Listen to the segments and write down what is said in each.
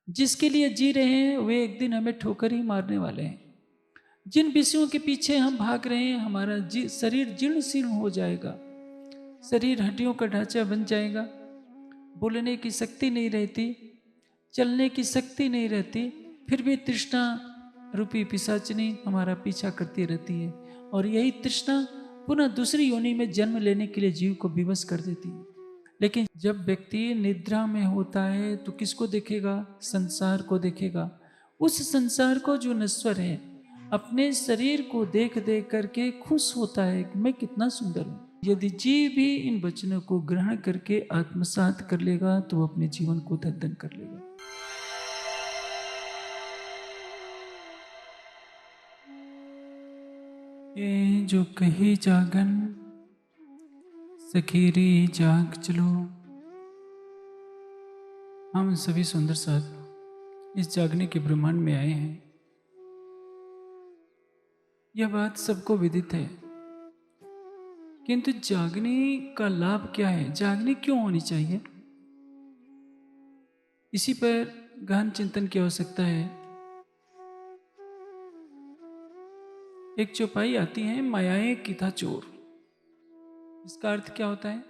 जिसके लिए जी रहे हैं वे एक दिन हमें ठोकर ही मारने वाले हैं। जिन विषयों के पीछे हम भाग रहे हैं हमारा शरीर जीर्ण शीर्ण हो जाएगा, शरीर हड्डियों का ढांचा बन जाएगा, बोलने की शक्ति नहीं रहती, चलने की शक्ति नहीं रहती, फिर भी तृष्णा रूपी पिशाचिनी हमारा पीछा करती रहती है और यही तृष्णा पुनः दूसरी योनि में जन्म लेने के लिए जीव को विवश कर देती है। लेकिन जब व्यक्ति निद्रा में होता है तो किसको देखेगा? संसार को देखेगा। उस संसार को जो नश्वर है, अपने शरीर को देख देख करके खुश होता है कि मैं कितना सुंदर हूं। यदि जीव भी इन वचनों को ग्रहण करके आत्मसात कर लेगा तो वो अपने जीवन को धन कर लेगा। ये जो कही जागन सखीरी जाग चलो, हम सभी सुंदर साथ इस जागने के ब्रह्मांड में आए हैं। यह बात सबको विदित है, किंतु जागने का लाभ क्या है? जागने क्यों होनी चाहिए? इसी पर गहन चिंतन की आवश्यकता है। एक चौपाई आती है, मायाएं किथा चोर। इसका अर्थ क्या होता है?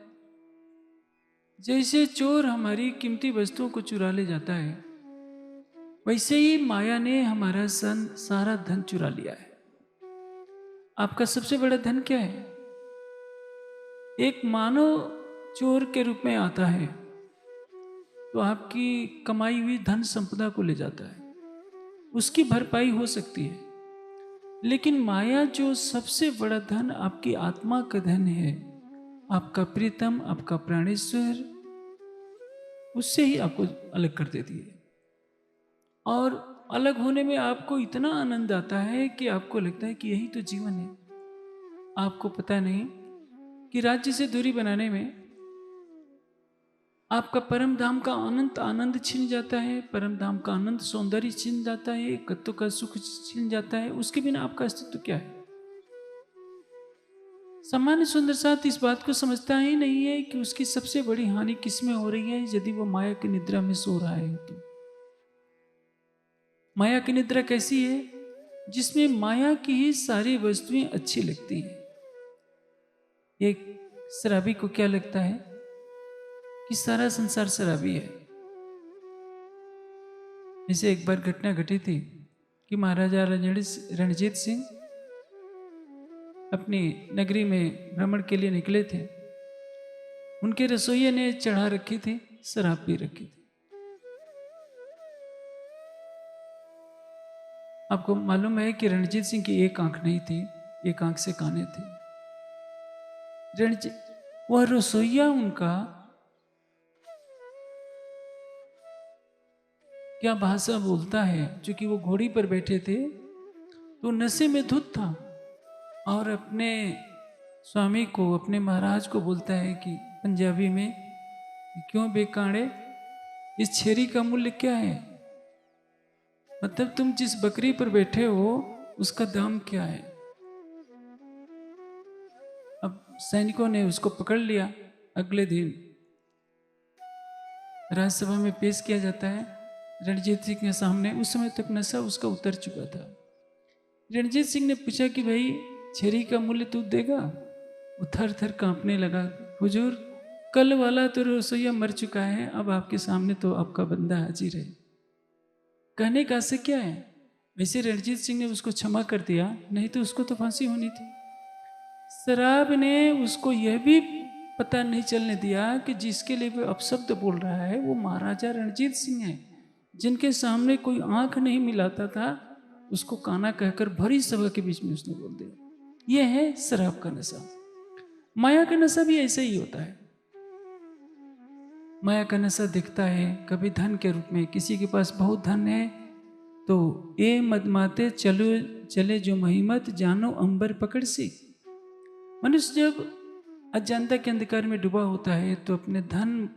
जैसे चोर हमारी कीमती वस्तुओं को चुरा ले जाता है, वैसे ही माया ने हमारा सारा धन चुरा लिया है। आपका सबसे बड़ा धन क्या है? एक मानव चोर के रूप में आता है तो आपकी कमाई हुई धन संपदा को ले जाता है, उसकी भरपाई हो सकती है। लेकिन माया जो सबसे बड़ा धन आपकी आत्मा का धन है, आपका प्रीतम, आपका प्राणेश्वर, उससे ही आपको अलग कर देती है। और अलग होने में आपको इतना आनंद आता है कि आपको लगता है कि यही तो जीवन है। आपको पता नहीं कि राज्य से दूरी बनाने में आपका परम धाम का अनंत आनंद छिन जाता है, परम धाम का अनंत सौंदर्य छिन जाता है, एकत्व का सुख छिन जाता है। उसके बिना आपका अस्तित्व क्या है? सामान्य सुंदर साथ इस बात को समझता ही नहीं है कि उसकी सबसे बड़ी हानि किसमें हो रही है यदि वो माया की निद्रा में सो रहा है तो। माया की निद्रा कैसी है? जिसमें माया की ही सारी वस्तुएं अच्छी लगती हैं। एक शराबी को क्या लगता है कि सारा संसार शराबी है। जैसे एक बार घटना घटी थी कि महाराजा रणजीत सिंह अपनी नगरी में भ्रमण के लिए निकले थे। उनके रसोइये ने चढ़ा रखी थी, शराब पी रखी थी। आपको मालूम है कि रणजीत सिंह की एक आंख नहीं थी, एक आंख से काने थे। वह रसोइया उनका क्या भाषा बोलता है, क्योंकि वो घोड़ी पर बैठे थे तो नशे में धुत था और अपने स्वामी को, अपने महाराज को बोलता है कि पंजाबी में, क्यों बेकाणे, इस छेरी का मूल्य क्या है? मतलब तुम जिस बकरी पर बैठे हो उसका दाम क्या है? अब सैनिकों ने उसको पकड़ लिया। अगले दिन राज्यसभा में पेश किया जाता है रणजीत सिंह के सामने। उस समय तक नशा उसका उतर चुका था। रणजीत सिंह ने पूछा कि भाई छेरी का मूल्य तू देगा? वो थर थर कांपने लगा। हुजूर, कल वाला तो रसोइया मर चुका है, अब आपके सामने तो आपका बंदा हाजिर है। कहने का से क्या है? वैसे रणजीत सिंह ने उसको क्षमा कर दिया, नहीं तो उसको तो फांसी होनी थी। शराब ने उसको यह भी पता नहीं चलने दिया कि जिसके लिए वो अपशब्द बोल रहा है वो महाराजा रणजीत सिंह है, जिनके सामने कोई आंख नहीं मिलाता था, उसको काना कहकर भरी सभा के बीच में उसने बोल दिया। यह है शराब का नशा। माया का नशा भी ऐसे ही होता है। माया का नशा दिखता है कभी धन के रूप में। किसी के पास बहुत धन है तो ए मदमाते चलो चले जो महिमत, जानो अंबर पकड़ सी। मनुष्य जब अज्ञानता के अंधकार में डूबा होता है तो अपने धन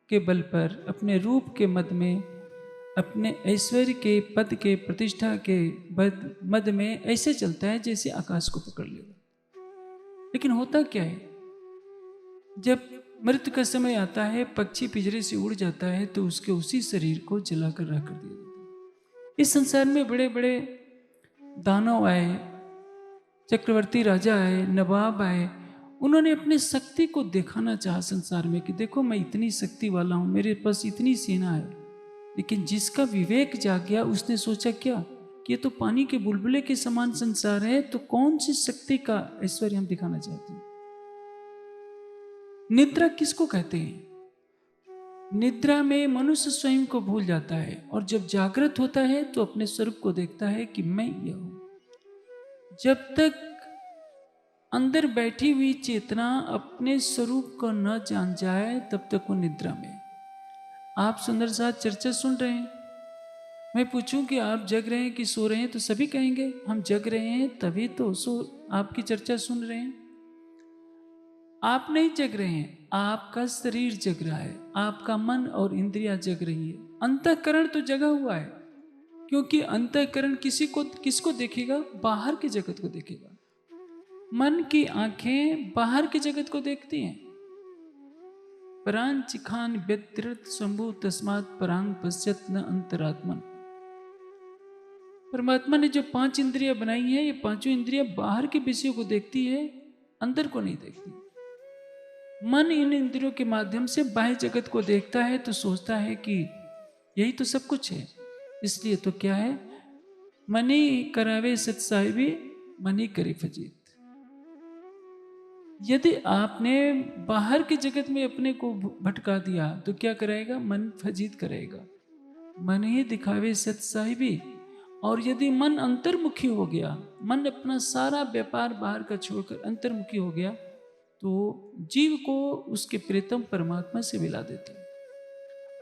के बल पर, अपने रूप के मद में, अपने ऐश्वर्य के, पद के, प्रतिष्ठा के मद में ऐसे चलता है जैसे आकाश को पकड़ लेगा। लेकिन होता क्या है, जब मृत्यु का समय आता है, पक्षी पिंजरे से उड़ जाता है तो उसके उसी शरीर को जलाकर रख कर दिया जाता है। इस संसार में बड़े बड़े दानव आए, चक्रवर्ती राजा आए, नवाब आए, उन्होंने अपनी शक्ति को दिखाना चाहा संसार में कि देखो मैं इतनी शक्ति वाला हूं, मेरे पास इतनी सेना है। लेकिन जिसका विवेक जाग गया उसने सोचा क्या कि ये तो पानी के बुलबुले के समान संसार है, तो कौन सी शक्ति का ऐश्वर्य हम दिखाना चाहते हैं। निद्रा किसको कहते हैं? निद्रा में मनुष्य स्वयं को भूल जाता है और जब जागृत होता है तो अपने स्वरूप को देखता है कि मैं यह हूं। जब तक अंदर बैठी हुई चेतना अपने स्वरूप को न जान जाए तब तक वो निद्रा में। आप सुंदर साथ चर्चा सुन रहे हैं, मैं पूछूं कि आप जग रहे हैं कि सो रहे हैं तो सभी कहेंगे हम जग रहे हैं, तभी तो आपकी चर्चा सुन रहे हैं। आप नहीं जग रहे हैं, आपका शरीर जग रहा है, आपका मन और इंद्रियां जग रही है। अंतःकरण तो जगा हुआ है, क्योंकि अंतःकरण किसको देखेगा? बाहर के जगत को देखेगा। मन की आंखें बाहर के जगत को देखती हैं। परांग चिखान व्यतिरत शंभु तस्मात् परांग पश्यत न अंतरात्मन। परमात्मा ने जो 5 इंद्रियां बनाई हैं, ये पांचों इंद्रियां बाहर के विषयों को देखती है, अंदर को नहीं देखती। मन इन इंद्रियों के माध्यम से बाह्य जगत को देखता है तो सोचता है कि यही तो सब कुछ है। इसलिए तो क्या है, मनी करावे सत साहिबी मनी करे फजीत। यदि आपने बाहर के जगत में अपने को भटका दिया तो क्या कराएगा? मन फजीत करेगा। मन ही दिखावे सत साहिबी। और यदि मन अंतर्मुखी हो गया, मन अपना सारा व्यापार बाहर का छोड़कर अंतर्मुखी हो गया, तो जीव को उसके प्रीतम परमात्मा से मिला देता है।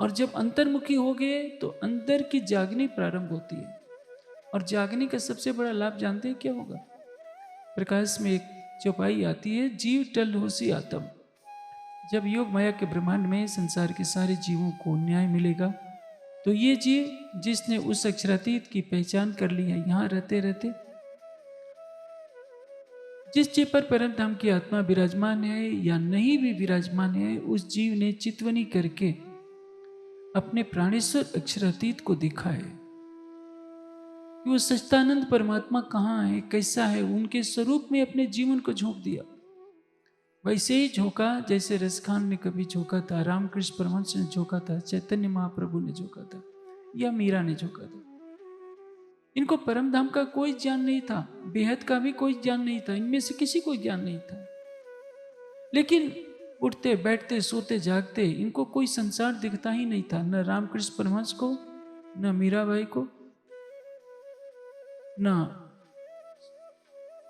और जब अंतर्मुखी हो गए तो अंदर की जागनी प्रारंभ होती है। और जागने का सबसे बड़ा लाभ जानते हैं क्या होगा? प्रकाश में एक चौपाई आती है, जीव टल होसी आत्म। जब योग माया के ब्रह्मांड में संसार के सारे जीवों को न्याय मिलेगा, तो ये जीव जिसने उस अक्षरातीत की पहचान कर ली है, यहां रहते रहते जिस जीव पर परम धाम की आत्मा विराजमान है या नहीं भी विराजमान है, उस जीव ने चितवनी करके अपने प्राणेश्वर अक्षरातीत को देखा है कि वो सच्चिदानंद परमात्मा कहाँ है, कैसा है। उनके स्वरूप में अपने जीवन को झोंक दिया। वैसे ही झोंका जैसे रसखान ने कभी झोंका था, रामकृष्ण परमहंस ने झोंका था, चैतन्य महाप्रभु ने झोंका था, या मीरा ने झोंका था। इनको परम धाम का कोई ज्ञान नहीं था, बेहद का भी कोई ज्ञान नहीं था, इनमें से किसी को ज्ञान नहीं था। लेकिन उठते बैठते सोते जागते इनको कोई संसार दिखता ही नहीं था, न रामकृष्ण परमहंस को, न मीराबाई को, न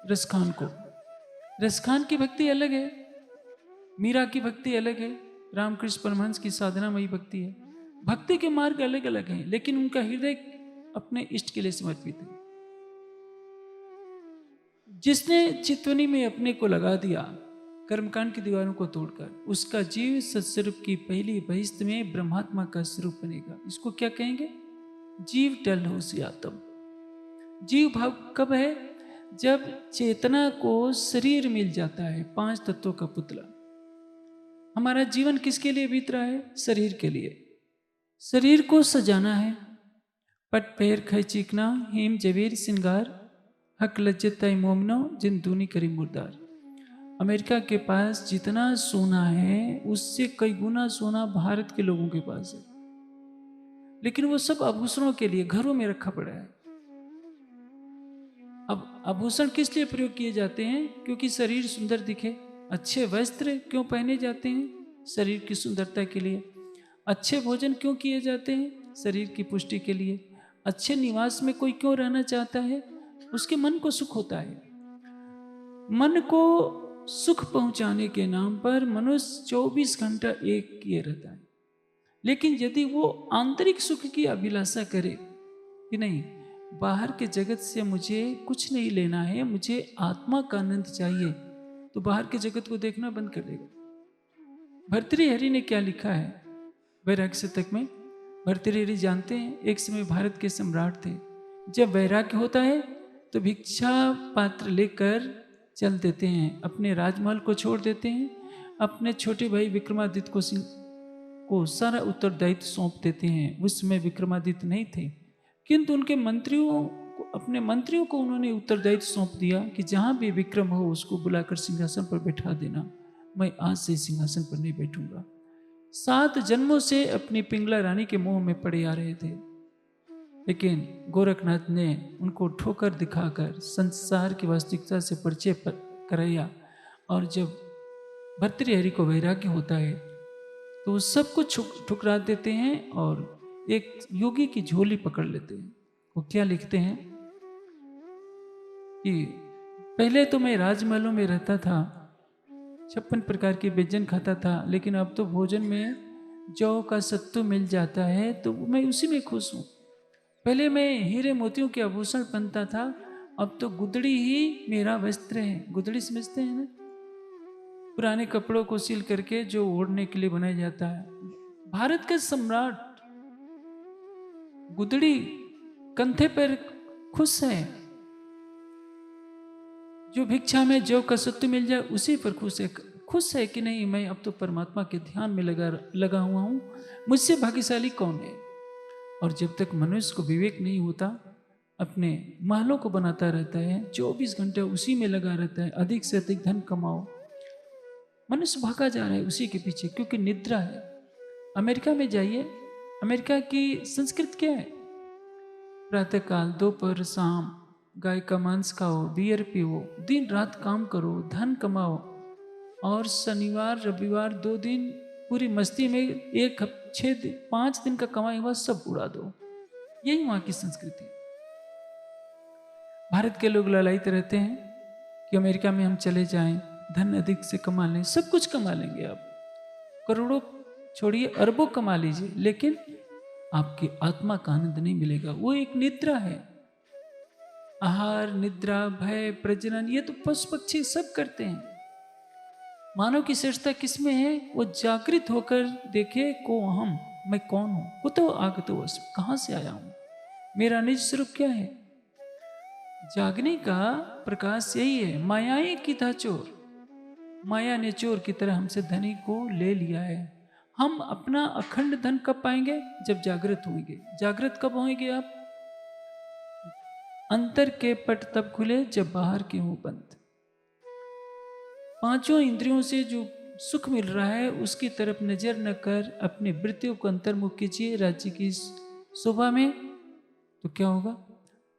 रसखान को। रसखान की भक्ति अलग है, मीरा की भक्ति अलग है, रामकृष्ण परमहंस की साधनामयी भक्ति है। भक्ति के मार्ग अलग अलग हैं, लेकिन उनका हृदय अपने इष्ट के लिए समर्पित है। जिसने चितवनी में अपने को लगा दिया कर्मकांड की दीवारों को तोड़कर, उसका जीव सत्स्वरूप की पहली बहिष्ठ में ब्रह्मात्मा का स्वरूप बनेगा। इसको क्या कहेंगे? जीव टल होसी आत्म। जीव भाव कब है? जब चेतना को शरीर मिल जाता है, 5 तत्वों का पुतला। हमारा जीवन किसके लिए बीत रहा है? शरीर के लिए। शरीर को सजाना है, पट पैर खै चीकना, हेम जवेर सिंगार, हक लज्जत मोमनो जिन दूनी करी मुर्दार। अमेरिका के पास जितना सोना है उससे कई गुना सोना भारत के लोगों के पास है, लेकिन वो सब आभूषणों के लिए घरों में रखा पड़ा है। अब आभूषण किस लिए प्रयोग किए जाते हैं? क्योंकि शरीर सुंदर दिखे। अच्छे वस्त्र क्यों पहने जाते हैं? शरीर की सुंदरता के लिए। अच्छे भोजन क्यों किए जाते हैं? शरीर की पुष्टि के लिए। अच्छे निवास में कोई क्यों रहना चाहता है? उसके मन को सुख होता है। मन को सुख पहुंचाने के नाम पर मनुष्य 24 घंटा एक किए रहता है। लेकिन यदि वो आंतरिक सुख की अभिलाषा करे कि नहीं, बाहर के जगत से मुझे कुछ नहीं लेना है, मुझे आत्मा का आनंद चाहिए, तो बाहर के जगत को देखना बंद कर देगा। भर्तृहरि ने क्या लिखा है वैराग्य शतक में? भर्तृहरि जानते हैं, एक समय भारत के सम्राट थे। जब वैराग्य होता है तो भिक्षा पात्र लेकर चल देते हैं, अपने राजमहल को छोड़ देते हैं, अपने छोटे भाई विक्रमादित्य को सारा उत्तरदायित्व सौंप देते हैं। उस समय विक्रमादित्य नहीं थे, किंतु उनके अपने मंत्रियों को उन्होंने उत्तरदायित्व सौंप दिया कि जहां भी विक्रम हो उसको बुलाकर सिंहासन पर बैठा देना, मैं आज से सिंहासन पर नहीं बैठूंगा। 7 जन्मों से अपनी पिंगला रानी के मोह में पड़े आ रहे थे, लेकिन गोरखनाथ ने उनको ठोकर दिखाकर संसार की वास्तविकता से परिचय कराया। और जब भर्तृहरि को वैराग्य होता है तो वो सब कुछ ठुकरा देते हैं और एक योगी की झोली पकड़ लेते हैं। वो क्या लिखते हैं कि पहले तो मैं राजमहलों में रहता था, 56 प्रकार के व्यंजन खाता था, लेकिन अब तो भोजन में जौ का सत्तू मिल जाता है तो मैं उसी में खुश हूँ। पहले मैं हीरे मोतियों के आभूषण पहनता था, अब तो गुदड़ी ही मेरा वस्त्र है। गुदड़ी समझते हैं ना, पुराने कपड़ों को सील करके जो ओढ़ने के लिए बनाया जाता है। भारत का सम्राट गुदड़ी कंधे पर खुश है, जो भिक्षा में जो का सत्तू मिल जाए उसी पर खुश है कि नहीं, मैं अब तो परमात्मा के ध्यान में लगा हुआ हूं, मुझसे भाग्यशाली कौन है। और जब तक मनुष्य को विवेक नहीं होता, अपने महलों को बनाता रहता है, 24 घंटे उसी में लगा रहता है, अधिक से अधिक धन कमाओ। मनुष्य भागा जा रहा है उसी के पीछे, क्योंकि निद्रा है। अमेरिका में जाइए, अमेरिका की संस्कृति क्या है? प्रातःकाल, दोपहर, शाम गाय का मांस खाओ, बियर पियो, दिन रात काम करो, धन कमाओ, और शनिवार रविवार 2 दिन पूरी मस्ती में 5 दिन का कमाई हुआ सब उड़ा दो। यही वहां की संस्कृति। भारत के लोग ललायित रहते हैं कि अमेरिका में हम चले जाएं, धन अधिक से कमा लें, सब कुछ कमा लेंगे, आप करोड़ों छोड़िए अरबों कमा लीजिए, लेकिन आपकी आत्मा का आनंद नहीं मिलेगा। वो एक निद्रा है। आहार, निद्रा, भय, प्रजनन, ये तो पशु पक्षी सब करते हैं। मानव की श्रेष्ठता किसमें है? वो जागृत होकर देखे को अहम, मैं कौन हूं, वो तो आगतो वश, कहां से आया हूं, मेरा निज स्वरूप क्या है। जागने का प्रकाश यही है। मायाएं की था चोर, माया ने चोर की तरह हमसे धनी को ले लिया है। हम अपना अखंड धन कब पाएंगे? जब जागृत होंगे। जागृत कब होंगे आप? अंतर के पट तब खुले जब बाहर के हो बंद। 5 इंद्रियों से जो सुख मिल रहा है उसकी तरफ नजर न कर अपनी वृत्तियों को अंतर्मुख कीजिए राज्य की शोभा में, तो क्या होगा?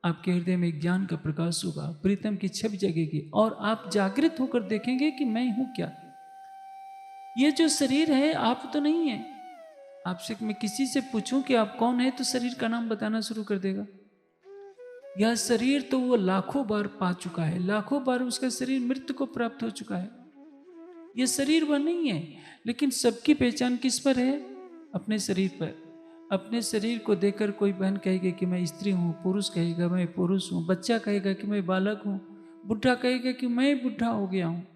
आपके हृदय में ज्ञान का प्रकाश होगा, प्रीतम की छवि जगेगी, और आप जागृत होकर देखेंगे कि मैं हूं क्या। ये जो शरीर है आप तो नहीं है। आपसे मैं किसी से पूछूं कि आप कौन है, तो शरीर का नाम बताना शुरू कर देगा। यह शरीर तो वो लाखों बार पा चुका है, लाखों बार उसका शरीर मृत्यु को प्राप्त हो चुका है। यह शरीर वह नहीं है, लेकिन सबकी पहचान किस पर है? अपने शरीर पर। अपने शरीर को देखकर कोई बहन कहेगी कि मैं स्त्री हूँ, पुरुष कहेगा मैं पुरुष हूँ, बच्चा कहेगा कि मैं बालक हूँ, बुढ़ा कहेगा कि मैं बुढ़ा हो गया हूँ।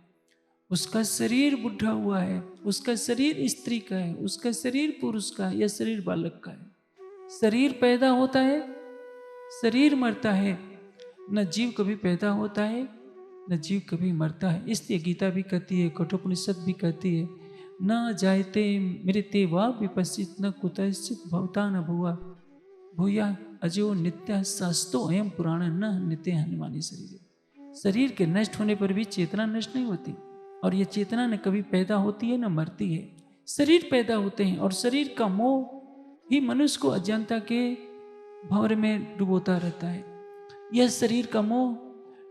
उसका शरीर बुढ़ा हुआ है, उसका शरीर स्त्री का है, उसका शरीर पुरुष का है या शरीर बालक का है। शरीर पैदा होता है, शरीर मरता है। न जीव कभी पैदा होता है, न जीव कभी मरता है। इसलिए गीता भी कहती है, कठोपनिषद भी कहती है, न जायते मृते वा विपश्चित न कुतश्चित भवता न भुवा भूया अजो नित्य शास्तो अयम पुराण न नित्य हनुमानी शरीर। शरीर के नष्ट होने पर भी चेतना नष्ट नहीं होती, और ये चेतना न कभी पैदा होती है न मरती है। शरीर पैदा होते हैं, और शरीर का मोह ही मनुष्य को अज्ञानता के भंवर में डुबोता रहता है। यह शरीर का मोह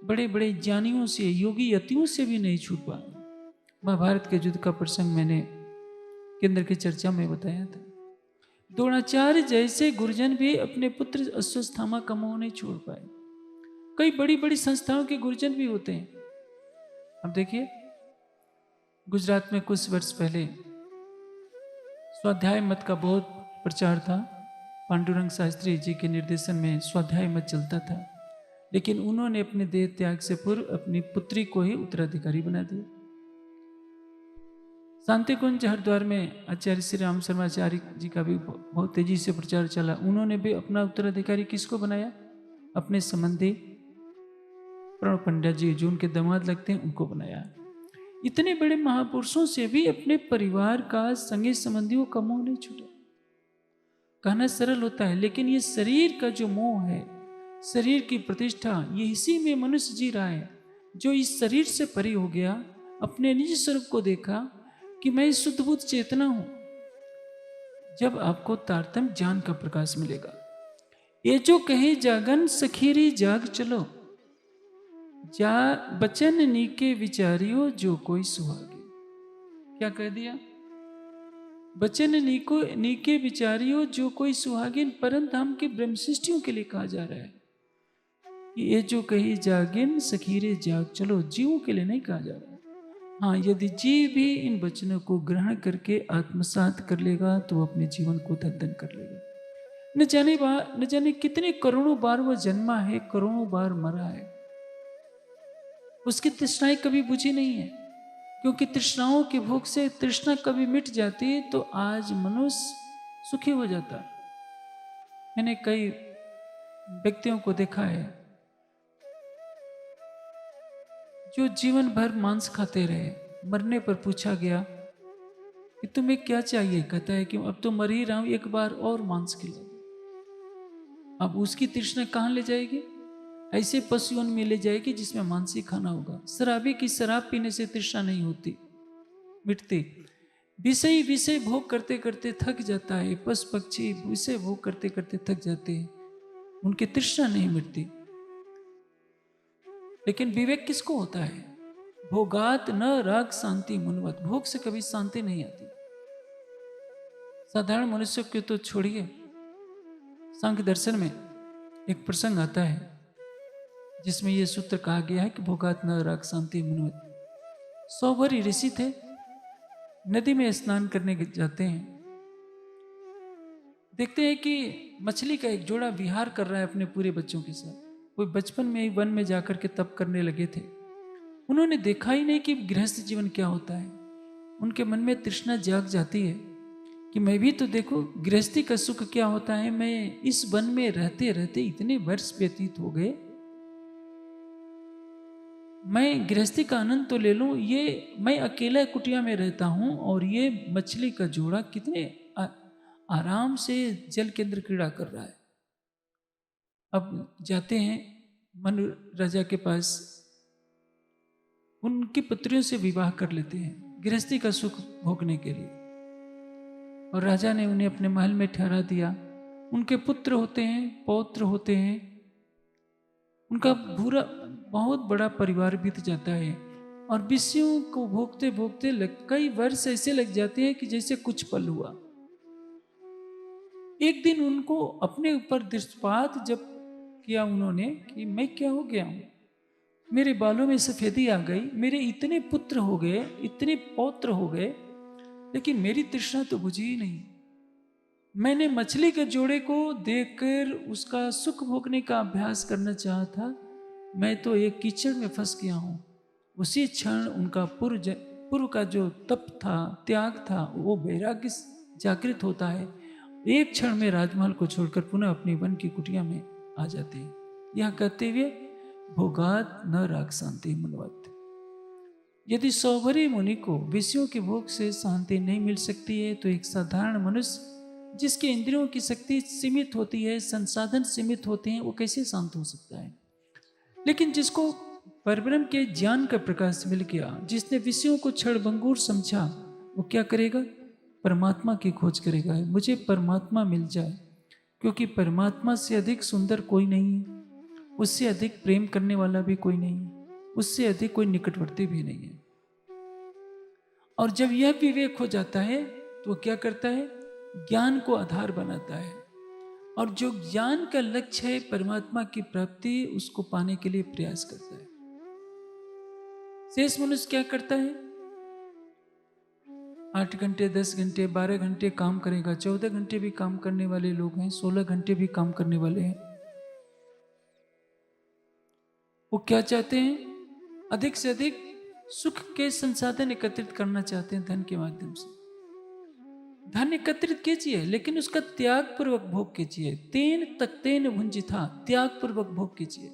बड़े बड़े ज्ञानियों से, योगी यतियों से भी नहीं छूट पाया। महाभारत के युद्ध का प्रसंग मैंने केंद्र की चर्चा में बताया था। द्रोणाचार्य जैसे गुरुजन भी अपने पुत्र अश्वत्थामा का मोह नहीं छोड़ पाए। कई बड़ी बड़ी संस्थाओं के गुरुजन भी होते हैं। अब देखिए, गुजरात में कुछ वर्ष पहले स्वाध्याय मत का बहुत प्रचार था। पांडुरंग शास्त्री जी के निर्देशन में स्वाध्याय मत चलता था, लेकिन उन्होंने अपने देह त्याग से पूर्व अपनी पुत्री को ही उत्तराधिकारी बना दिया। शांति कुंज हरिद्वार में आचार्य श्री राम शर्माचार्य जी का भी बहुत तेजी से प्रचार चला। उन्होंने भी अपना उत्तराधिकारी किसको बनाया? अपने संबंधी प्रणव पंड्या जी, जो उनके दामाद लगते हैं, उनको बनाया। इतने बड़े महापुरुषों से भी अपने परिवार का, संगी संबंधियों का मोह नहीं छूटा। कहना सरल होता है, लेकिन ये शरीर का जो मोह है, शरीर की प्रतिष्ठा, ये इसी में मनुष्य जी रहा है। जो इस शरीर से परे हो गया, अपने निज स्वरूप को देखा कि मैं शुद्ध बुद्ध चेतना हूं, जब आपको तारतम्य ज्ञान का प्रकाश मिलेगा। ये जो कहे जागन सखीरी जाग चलो, जा बचन नीके विचारियो जो कोई सुहागे। क्या कह दिया? बचन नीको नीके विचारियो जो कोई सुहागिन, परम धाम के ब्रह्मशिष्टियों के लिए कहा जा रहा है कि ये जो कही जागिन सखीरे जाग चलो, जीवों के लिए नहीं कहा जा रहा है। हाँ, यदि जीव भी इन वचनों को ग्रहण करके आत्मसात कर लेगा तो वो अपने जीवन को धन कर लेगा। न जाने कितने करोड़ों बार वो जन्मा है, करोड़ों बार मरा है, उसकी तृष्णाएं कभी बुझी नहीं है। क्योंकि तृष्णाओं के भोग से तृष्णा कभी मिट जाती है तो आज मनुष्य सुखी हो जाता है। मैंने कई व्यक्तियों को देखा है जो जीवन भर मांस खाते रहे, मरने पर पूछा गया कि तुम्हें क्या चाहिए, कहता है कि अब तो मर ही रहा हूं, एक बार और मांस खिला दो। अब उसकी तृष्णा कहां ले जाएगी? ऐसे पशुओं में ले जाएगी जिसमें मांस ही खाना होगा। शराबी की शराब पीने से तृष्णा नहीं होती, मिटती। विषय विषय भोग करते करते थक जाता है, पशु पक्षी विषय भोग करते करते थक जाते हैं, उनकी तृष्णा नहीं मिटती। लेकिन विवेक किसको होता है? भोगात न राग शांति मुनवत, भोग से कभी शांति नहीं आती। साधारण मनुष्य को तो छोड़िए, सांख्य दर्शन में एक प्रसंग आता है जिसमें यह सूत्र कहा गया है कि भोगात न राग शांति मुनवत। 100 ऋषि थे, नदी में स्नान करने जाते हैं, देखते हैं कि मछली का एक जोड़ा विहार कर रहा है अपने पूरे बच्चों के साथ। कोई बचपन में ही वन में जाकर के तप करने लगे थे, उन्होंने देखा ही नहीं कि गृहस्थ जीवन क्या होता है। उनके मन में तृष्णा जाग जाती है कि मैं भी तो देखो गृहस्थी का सुख क्या होता है। मैं इस वन में रहते रहते इतने वर्ष व्यतीत हो गए, मैं गृहस्थी का आनंद तो ले लूं। ये मैं अकेला कुटिया में रहता हूं और ये मछली का जोड़ा कितने आराम से जल के अंदर क्रीड़ा कर रहा है। अब जाते हैं मनु राजा के पास, उनकी पुत्रियों से विवाह कर लेते हैं गृहस्थी का सुख भोगने के लिए, और राजा ने उन्हें अपने महल में ठहरा दिया। उनके पुत्र होते हैं, पौत्र होते हैं, उनका पूरा बहुत बड़ा परिवार बीत जाता है, और विषयों को भोगते भोगते कई वर्ष ऐसे लग जाते हैं कि जैसे कुछ पल हुआ। एक दिन उनको अपने ऊपर दृष्टिपात जब किया उन्होंने कि मैं क्या हो गया हूं, मेरे बालों में सफेदी आ गई, मेरे इतने पुत्र हो गए, इतने पौत्र हो गए, लेकिन मेरी तृष्णा तो बुझी ही नहीं। मैंने मछली के जोड़े को देखकर उसका सुख भोगने का अभ्यास करना चाहा था, मैं तो एक कीचड़ में फंस गया हूं। उसी क्षण उनका पूर्व का जो तप था, त्याग था, वो वैराग्य जागृत होता है। एक क्षण में राजमहल को छोड़कर पुनः अपनी वन की कुटिया में आ जाते हैं। यह कहते हुए भोगात न राग शांति मुनवत। यदि 100 मुनि को विषयों के भोग से शांति नहीं मिल सकती है तो एक साधारण मनुष्य जिसके इंद्रियों की शक्ति सीमित होती है, संसाधन सीमित होते हैं, वो कैसे शांत हो सकता है? लेकिन जिसको परब्रह्म के ज्ञान का प्रकाश मिल गया, जिसने विषयों को क्षणभंगुर समझा, वो क्या करेगा? परमात्मा की खोज करेगा। मुझे परमात्मा मिल जाए, क्योंकि परमात्मा से अधिक सुंदर कोई नहीं है, उससे अधिक प्रेम करने वाला भी कोई नहीं है, उससे अधिक कोई निकटवर्ती भी नहीं है। और जब यह विवेक हो जाता है तो वो क्या करता है? ज्ञान को आधार बनाता है, और जो ज्ञान का लक्ष्य है परमात्मा की प्राप्ति, उसको पाने के लिए प्रयास करता है। शेष मनुष्य क्या करता है? 8 घंटे, 10 घंटे, 12 घंटे काम करेगा, 14 घंटे भी काम करने वाले लोग हैं, 16 घंटे भी काम करने वाले हैं। वो क्या चाहते हैं? अधिक से अधिक सुख के संसाधन एकत्रित करना चाहते हैं धन के माध्यम से। धन एकत्रित कीजिए, लेकिन उसका त्याग पूर्वक भोग कीजिए। तेन तख्तेन भुंजिथा, त्याग पूर्वक भोग कीजिए।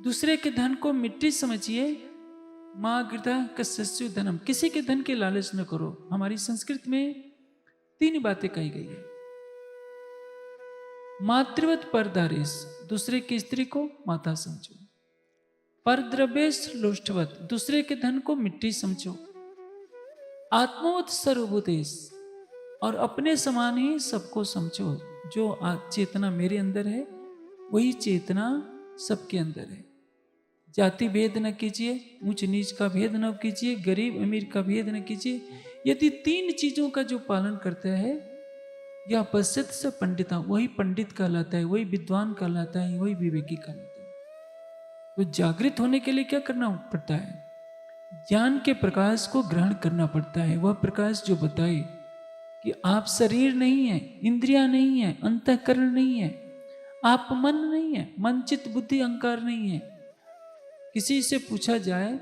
दूसरे के धन को मिट्टी समझिए, माँ गृधा कस्यस्य धनम, किसी के धन के लालच न करो। हमारी संस्कृत में 3 बातें कही गई है। मातृवत परदारेश, दूसरे की स्त्री को माता समझो। परद्रव्येश लोष्टवत, दूसरे के धन को मिट्टी समझो। आत्मवत सर्वभूतेश, और अपने समान ही सबको समझो। जो चेतना मेरे अंदर है वही चेतना सबके अंदर है। जाति भेद न कीजिए, ऊंच नीच का भेद न कीजिए, गरीब अमीर का भेद न कीजिए। यदि 3 चीजों का जो पालन करता है, या पश्चात से पंडिता, वही पंडित कहलाता है, वही विद्वान कहलाता है, वही विवेकी कहलाता है। तो जागृत होने के लिए क्या करना पड़ता है? ज्ञान के प्रकाश को ग्रहण करना पड़ता है। वह प्रकाश जो बताए कि आप शरीर नहीं है, इंद्रियां नहीं है, अंतःकरण नहीं है, आप मन नहीं है, मन चित्त बुद्धि अहंकार नहीं है। किसी से पूछा जाए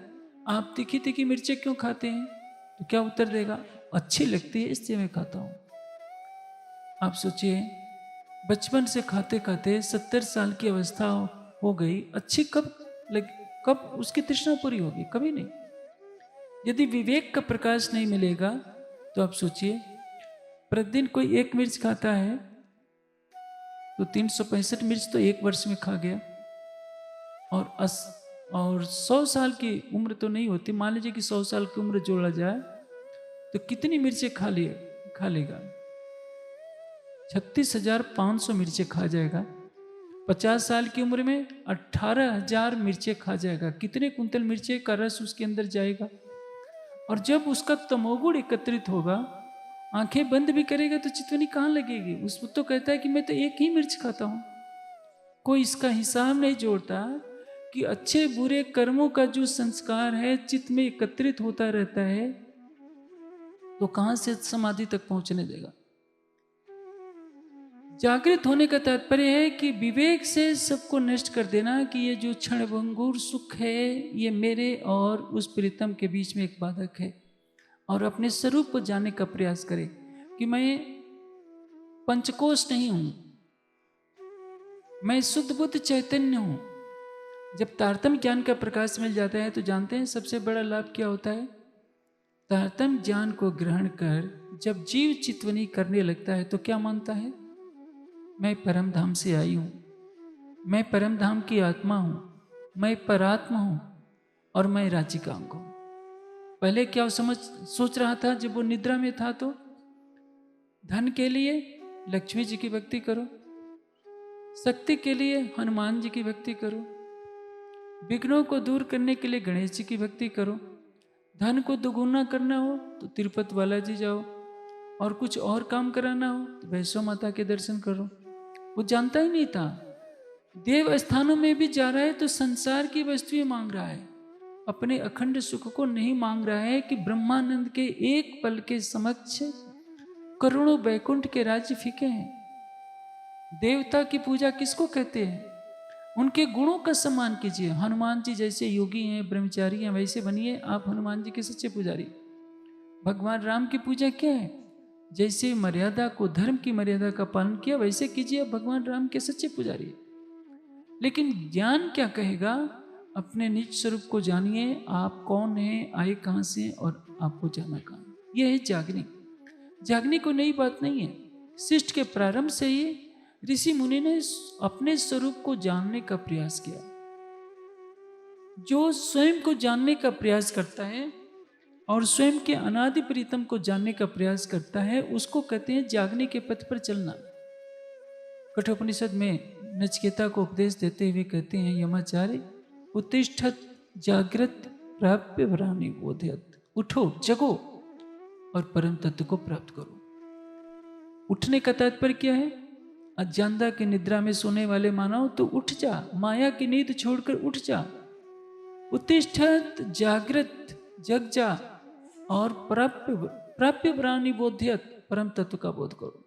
आप तीखी तीखी मिर्चें क्यों खाते हैं, तो क्या उत्तर देगा? अच्छी लगती है इसलिए मैं खाता हूं। आप सोचिए, बचपन से खाते खाते 70 साल की अवस्था हो गई, अच्छी कब उसकी तृष्णा पूरी होगी? कभी नहीं। यदि विवेक का प्रकाश नहीं मिलेगा तो आप सोचिए, प्रतिदिन कोई 1 मिर्च खाता है तो 365 मिर्च तो 1 वर्ष में खा गया। और 100 साल की उम्र तो नहीं होती, मान लीजिए कि 100 साल की उम्र जोड़ा जाए तो कितनी मिर्चें खा लेगा? 36,500 मिर्चें खा जाएगा। 50 साल की उम्र में 18,000 मिर्चें खा जाएगा। कितने कुंतल मिर्चें का रस उसके अंदर जाएगा? और जब उसका तमोगुण एकत्रित होगा, आंखें बंद भी करेगा तो चितवनी कहाँ लगेगी? उसको तो कहता है कि मैं तो 1 ही मिर्च खाता हूं। कोई इसका हिसाब नहीं जोड़ता कि अच्छे बुरे कर्मों का जो संस्कार है चित्त में एकत्रित होता रहता है, तो कहां से समाधि तक पहुंचने देगा? जागृत होने का तात्पर्य है कि विवेक से सबको नष्ट कर देना कि ये जो क्षणभंगुर सुख है ये मेरे और उस प्रीतम के बीच में एक बाधक है, और अपने स्वरूप को जानने का प्रयास करें कि मैं पंचकोश नहीं हूं, मैं शुद्ध बुद्ध चैतन्य हूं। जब तारतम्य ज्ञान का प्रकाश मिल जाता है तो जानते हैं सबसे बड़ा लाभ क्या होता है? तारतम्य ज्ञान को ग्रहण कर जब जीव चितवनी करने लगता है तो क्या मानता है? मैं परम धाम से आई हूं, मैं परम धाम की आत्मा हूं, मैं परात्मा हूं और मैं राज्य का अंग हूं। पहले क्या सोच रहा था जब वो निद्रा में था? तो धन के लिए लक्ष्मी जी की भक्ति करो, शक्ति के लिए हनुमान जी की भक्ति करो, विघ्नों को दूर करने के लिए गणेश जी की भक्ति करो, धन को दोगुना करना हो तो तिरुपति बालाजी जाओ, और कुछ और काम कराना हो तो वैष्णो माता के दर्शन करो। वो जानता ही नहीं था, देव स्थानों में भी जा रहा है तो संसार की वस्तुएं मांग रहा है, अपने अखंड सुख को नहीं मांग रहा है कि ब्रह्मानंद के एक पल के समक्ष करोड़ों वैकुंठ के राज्य फीके हैं। देवता की पूजा किसको कहते हैं? उनके गुणों का सम्मान कीजिए। हनुमान जी जैसे योगी हैं, ब्रह्मचारी हैं, वैसे बनिए आप हनुमान जी के सच्चे पुजारी। भगवान राम की पूजा क्या है? जैसे मर्यादा को, धर्म की मर्यादा का पालन किया वैसे कीजिए, आप भगवान राम के सच्चे पुजारी। लेकिन ज्ञान क्या कहेगा? अपने निज स्वरूप को जानिए, आप कौन हैं, आए कहां से और आपको जाना कहां। यह है जागने। जागने को नई बात नहीं है। सृष्टि के प्रारंभ से ही ऋषि मुनि ने अपने स्वरूप को जानने का प्रयास किया। जो स्वयं को जानने का प्रयास करता है और स्वयं के अनादि प्रीतम को जानने का प्रयास करता है, उसको कहते हैं जागने के पथ पर चलना। कठोपनिषद में नचिकेता को उपदेश देते हुए कहते हैं, यमाचार्य उत्तिष्ठत जागृत प्राप्य वरानि बोधयत। उठो, जगो और परम तत्व को प्राप्त करो। उठने का तात्पर्य क्या है? अज्ञानता की निद्रा में सोने वाले मानव, तो उठ जा, माया की नींद छोड़कर उठ जा। उत्तिष्ठत जागृत, जग जा, और प्राप्य वरानि बोधयत, परम तत्व का बोध करो।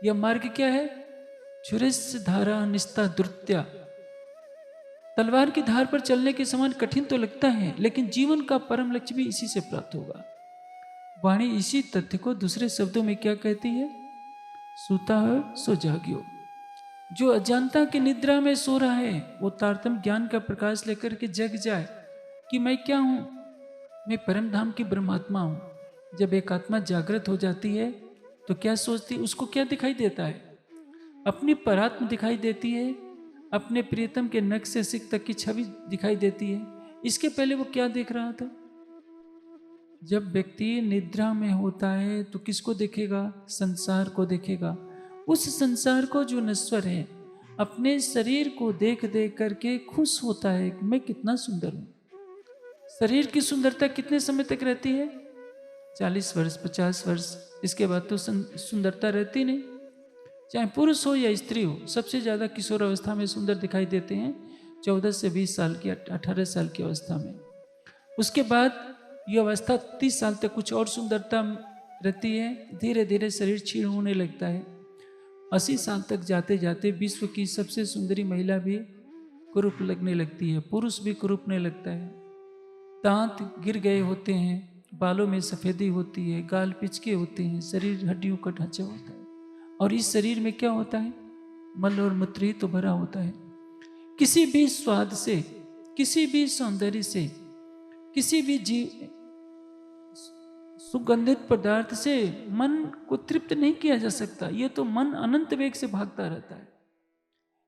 यह मार्ग क्या है? छुरिस धारा निस्ता द्रुत्या। तलवार की धार पर चलने के समान कठिन तो लगता है, लेकिन जीवन का परम लक्ष्य भी इसी से प्राप्त होगा। वाणी इसी तथ्य को दूसरे शब्दों में क्या कहती है? सूता है सो जागियो। जो अज्ञानता की निद्रा में सो रहा है वो तारतम्य ज्ञान का प्रकाश लेकर के जग जाए कि मैं क्या हूं, मैं परम धाम की ब्रह्मात्मा हूं। जब एक आत्मा जागृत हो जाती है तो क्या सोचती, उसको क्या दिखाई देता है? अपनी परात्म दिखाई देती है, अपने प्रियतम के नख से सिख तक की छवि दिखाई देती है। इसके पहले वो क्या देख रहा था? जब व्यक्ति निद्रा में होता है तो किसको देखेगा? संसार को देखेगा। उस संसार को जो नश्वर है, अपने शरीर को देख देख करके खुश होता है कि मैं कितना सुंदर हूं। शरीर की सुंदरता कितने समय तक रहती है? 40 वर्ष, 50 वर्ष, इसके बाद तो सुंदरता रहती नहीं। चाहे पुरुष हो या स्त्री हो, सबसे ज्यादा किशोर अवस्था में सुंदर दिखाई देते हैं, 14 से 20 साल की, 18 साल की अवस्था में। उसके बाद ये अवस्था 30 साल तक कुछ और सुंदरता रहती है, धीरे धीरे शरीर क्षीण होने लगता है। 80 साल तक जाते जाते विश्व की सबसे सुंदरी महिला भी कुरूप लगने लगती है, पुरुष भी कुरूपने लगता है। दांत गिर गए होते हैं, बालों में सफेदी होती है, गाल पिचके होते हैं, शरीर हड्डियों का ढांचा होता है। और इस शरीर में क्या होता है? मल और मूत्र ही तो भरा होता है। किसी भी स्वाद से, किसी भी सौंदर्य से, किसी भी जीव सुगंधित पदार्थ से मन को तृप्त नहीं किया जा सकता। ये तो मन अनंत वेग से भागता रहता है।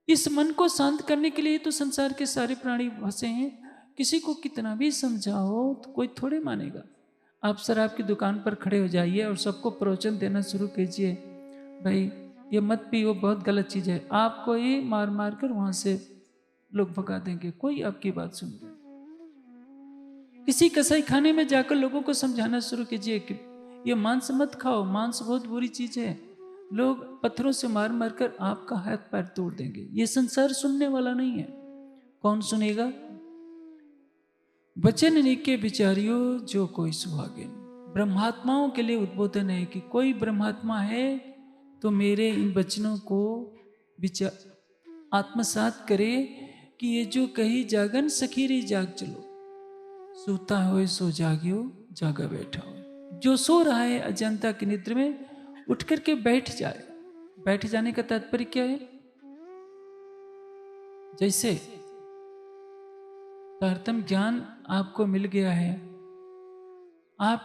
इस मन को शांत करने के लिए तो संसार के सारे प्राणी फंसे हैं। किसी को कितना भी समझाओ तो कोई थोड़े मानेगा। आप शराब की दुकान पर खड़े हो जाइए और सबको प्रवचन देना शुरू कीजिए, भाई ये मत पियो, बहुत गलत चीज है। आपको ही मार मार कर वहां से लोग भगा देंगे, कोई आपकी बात सुन ले। किसी कसाई खाने में जाकर लोगों को समझाना शुरू कीजिए कि ये मांस मत खाओ, मांस बहुत बुरी चीज है। लोग पत्थरों से मार मार कर आपका हाथ पैर तोड़ देंगे। ये संसार सुनने वाला नहीं है। कौन सुनेगा? वचन निके विचारियो जो कोई सुहागिन। ब्रह्मात्माओं के लिए उद्बोधन है कि कोई ब्रह्मात्मा है तो मेरे इन वचनों को विचार आत्मसात करे कि ये जो कही जागन सखीरी जाग चलो, सोता हो सो जागियो जागा बैठा हो। जो सो रहा है अजंता की निद्र में, उठ करके बैठ जाए। बैठ जाने का तात्पर्य क्या है? जैसे तारतम ज्ञान आपको मिल गया है, आप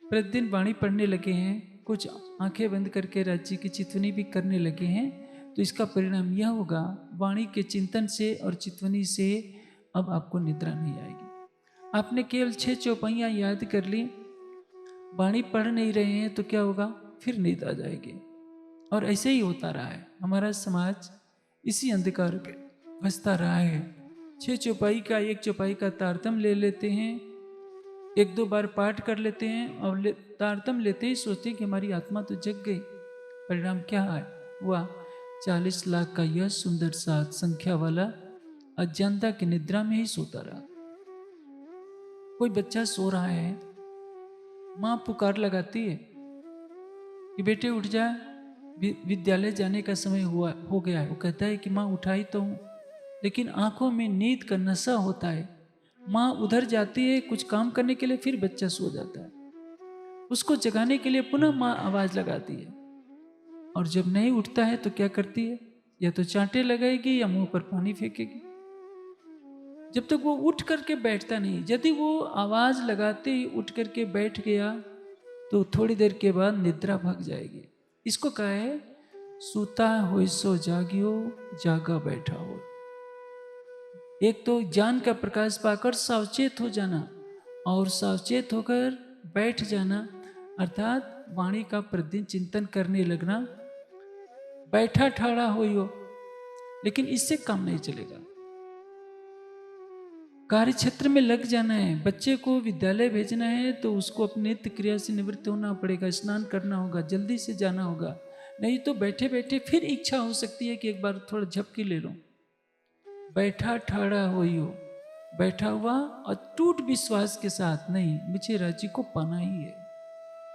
प्रतिदिन वाणी पढ़ने लगे हैं, कुछ आंखें बंद करके राज्य की चितवनी भी करने लगे हैं, तो इसका परिणाम यह होगा, वाणी के चिंतन से और चितवनी से अब आपको निद्रा नहीं आएगी। आपने केवल 6 चौपाइयाँ याद कर ली, वाणी पढ़ नहीं रहे हैं तो क्या होगा? फिर नींद आ जाएगी। और ऐसे ही होता रहा है। हमारा समाज इसी अंधकार पे फंसता रहा है। 6 चौपाई का, 1 चौपाई का तारतम ले लेते हैं, 1-2 बार पाठ कर लेते हैं और तारतम लेते ही सोचते हैं कि हमारी आत्मा तो जग गई। परिणाम क्या है? हुआ 40 लाख का यह सुंदर सा संख्या वाला अज्ञानता की निद्रा में ही सोता रहा। कोई बच्चा सो रहा है, माँ पुकार लगाती है कि बेटे उठ जा, विद्यालय जाने का समय हो गया है। वो कहता है कि माँ उठाई तो हूँ, लेकिन आंखों में नींद का नशा होता है। माँ उधर जाती है कुछ काम करने के लिए, फिर बच्चा सो जाता है। उसको जगाने के लिए पुनः माँ आवाज लगाती है, और जब नहीं उठता है तो क्या करती है? या तो चांटे लगाएगी या मुंह पर पानी फेंकेगी, जब तक वो उठ करके बैठता नहीं। यदि वो आवाज लगाते ही उठ करके बैठ गया तो थोड़ी देर के बाद निद्रा भाग जाएगी। इसको कहा है सूता हो सो जागियो जागा बैठा हो। एक तो ज्ञान का प्रकाश पाकर सावचेत हो जाना और सावचेत होकर बैठ जाना, अर्थात वाणी का प्रतिदिन चिंतन करने लगना। बैठा ठाड़ा हो, लेकिन इससे काम नहीं चलेगा। कार्य क्षेत्र में लग जाना है। बच्चे को विद्यालय भेजना है तो उसको अपनी नित्य क्रिया से निवृत्त होना पड़ेगा, स्नान करना होगा, जल्दी से जाना होगा। नहीं तो बैठे बैठे फिर इच्छा हो सकती है कि एक बार थोड़ा झपकी ले लो। बैठा ठाड़ा हो, बैठा हुआ और टूट विश्वास के साथ, नहीं मुझे राज्य को पाना ही है,